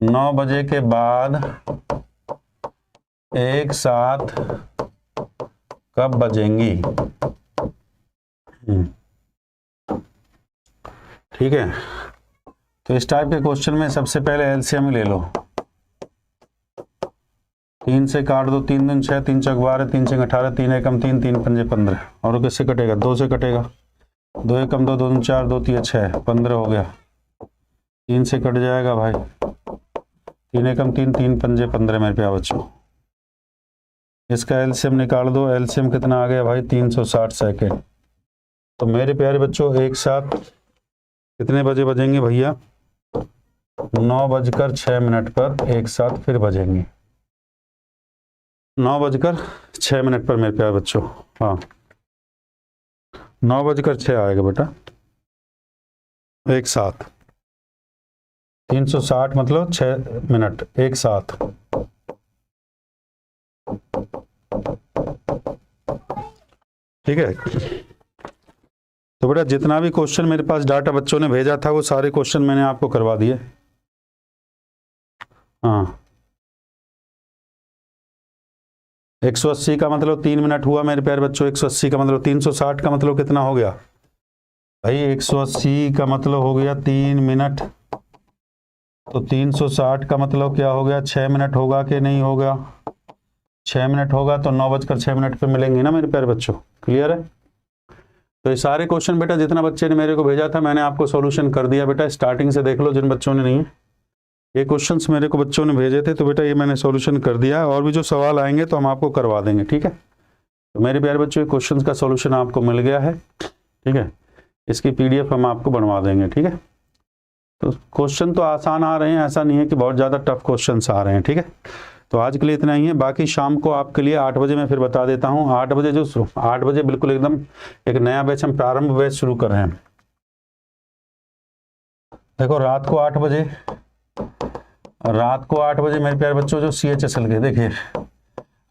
9 बजे के बाद एक साथ कब बजेंगी, ठीक है। तो इस टाइप के क्वेश्चन में सबसे पहले एलसीएम ही ले लो। 3 से काट दो, 3 दूनी 6, 3 चौक 12, 3 छक 18, 3 एकम 3, 3 पंजे 15, और किससे कटेगा 2 से कटेगा, 2 एकम 2, 2 दूनी 4, 2 3 6, 15 हो गया। 3 से कट जाएगा भाई, 3 एकम 3, 3 पंजे 15 मेरे प्यारे बच्चों। इसका एलसीएम निकाल दो, एलसीएम कितना आ गया भाई 360 सेकेंड। तो मेरे प्यारे बच्चों एक साथ कितने बजे बजेंगे भैया, 9:06 पर एक साथ फिर बजेंगे, 9:06 पर मेरे प्यारे बच्चों। हाँ 9:06 आएगा बेटा एक साथ, 360 मतलब 6 मिनट एक साथ। ठीक है, तो बेटा जितना भी क्वेश्चन मेरे पास डाटा बच्चों ने भेजा था वो सारे क्वेश्चन मैंने आपको करवा दिए। हाँ 180 का मतलब 3 मिनट हुआ मेरे प्यारे बच्चों, 180 का मतलब 360 का मतलब कितना हो गया भाई, 180 का मतलब हो गया 3 मिनट तो 360 का मतलब क्या हो गया, 6 मिनट होगा कि नहीं होगा, 6 मिनट होगा तो 9:06 पे मिलेंगे ना मेरे प्यारे बच्चों। क्लियर है? तो ये सारे क्वेश्चन बेटा जितना बच्चे ने मेरे को भेजा था मैंने आपको सॉल्यूशन कर दिया बेटा, स्टार्टिंग से देख लो जिन बच्चों ने नहीं है। ये क्वेश्चंस मेरे को बच्चों ने भेजे थे तो बेटा ये मैंने सॉल्यूशन कर दिया, और भी जो सवाल आएंगे तो हम आपको करवा देंगे। ठीक है, तो मेरे प्यारे बच्चों ये क्वेश्चंस का सॉल्यूशन आपको मिल गया है। ठीक है, इसकी PDF हम आपको बनवा देंगे। ठीक है, तो क्वेश्चन तो आसान आ रहे हैं, ऐसा नहीं है कि बहुत ज़्यादा टफ क्वेश्चन आ रहे हैं। ठीक है, तो आज के लिए इतना ही है, बाकी शाम को आपके लिए 8 बजे मैं फिर बता देता हूँ। 8 बजे 8 बजे बिल्कुल एकदम एक नया बैच, हम प्रारंभ बैच शुरू कर रहे हैं। देखो रात को 8 बजे मेरे प्यारे बच्चों जो CHSL के, देखिए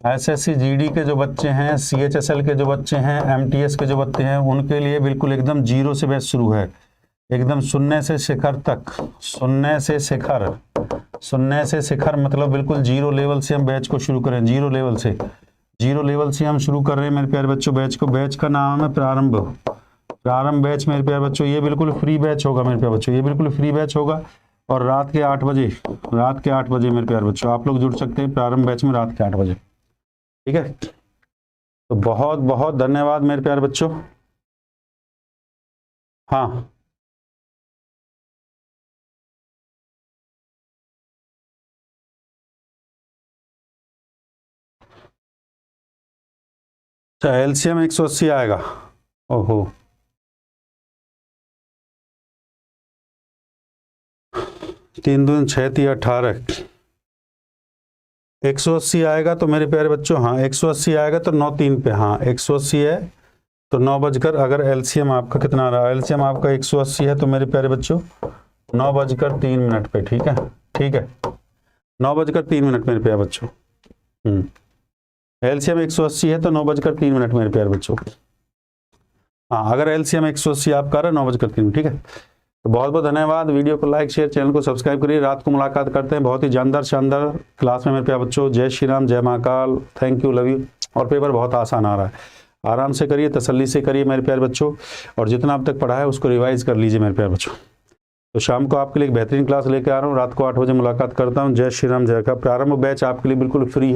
SSC GD के जो बच्चे हैं, CHSL के जो बच्चे हैं, MTS के जो बच्चे हैं, उनके लिए बिल्कुल एकदम 0 से बैच शुरू है, एकदम शून्य से शिखर तक, शून्य से शिखर मतलब बिल्कुल 0 लेवल से हम बैच को शुरू करें। 0 लेवल से हम शुरू कर रहे हैं मेरे प्यारे बच्चों बैच को। बैच का नाम है प्रारंभ बैच मेरे प्यारे बच्चों। ये बिल्कुल फ्री बैच होगा मेरे प्यारे बच्चों, ये बिल्कुल फ्री बैच होगा। और रात के 8 बजे मेरे प्यारे बच्चों आप लोग जुड़ सकते हैं प्रारंभ बैच में रात के 8 बजे। ठीक है, तो बहुत बहुत धन्यवाद मेरे प्यारे बच्चों। हाँ, अच्छा LCM 180 आएगा। ओहो, 3 दूनी 6 × 18, 180 आएगा तो मेरे प्यारे बच्चों, हाँ 180 आएगा तो 9:03 पे, हाँ 180 है तो 9 बजकर, अगर LCM आपका कितना आ रहा है, LCM आपका 180 है तो मेरे प्यारे बच्चों 9:03 पे। ठीक है, 9:03 मेरे प्यारे बच्चों। LCM 180 है तो 9:03 मेरे प्यारे बच्चों। हाँ, अगर LCM 180 आप कर रहे हैं 9:03। ठीक है, तो बहुत बहुत धन्यवाद। वीडियो को लाइक शेयर, चैनल को सब्सक्राइब करिए। रात को मुलाकात करते हैं बहुत ही जानदार शानदार क्लास में मेरे प्यारे बच्चों। जय श्री राम, जय Mahakal, thank you, love you. और पेपर बहुत आसान आ रहा है, आराम से करिए, तसल्ली से करिए मेरे प्यारे बच्चों, और जितना अब तक पढ़ा है उसको रिवाइज कर लीजिए मेरे प्यारे बच्चों। तो शाम को आपके लिए एक बेहतरीन क्लास लेकर आ रहा हूँ, रात को 8 बजे मुलाकात करता हूँ। जय श्री राम, जय का। प्रारंभ बैच आपके लिए बिल्कुल फ्री है।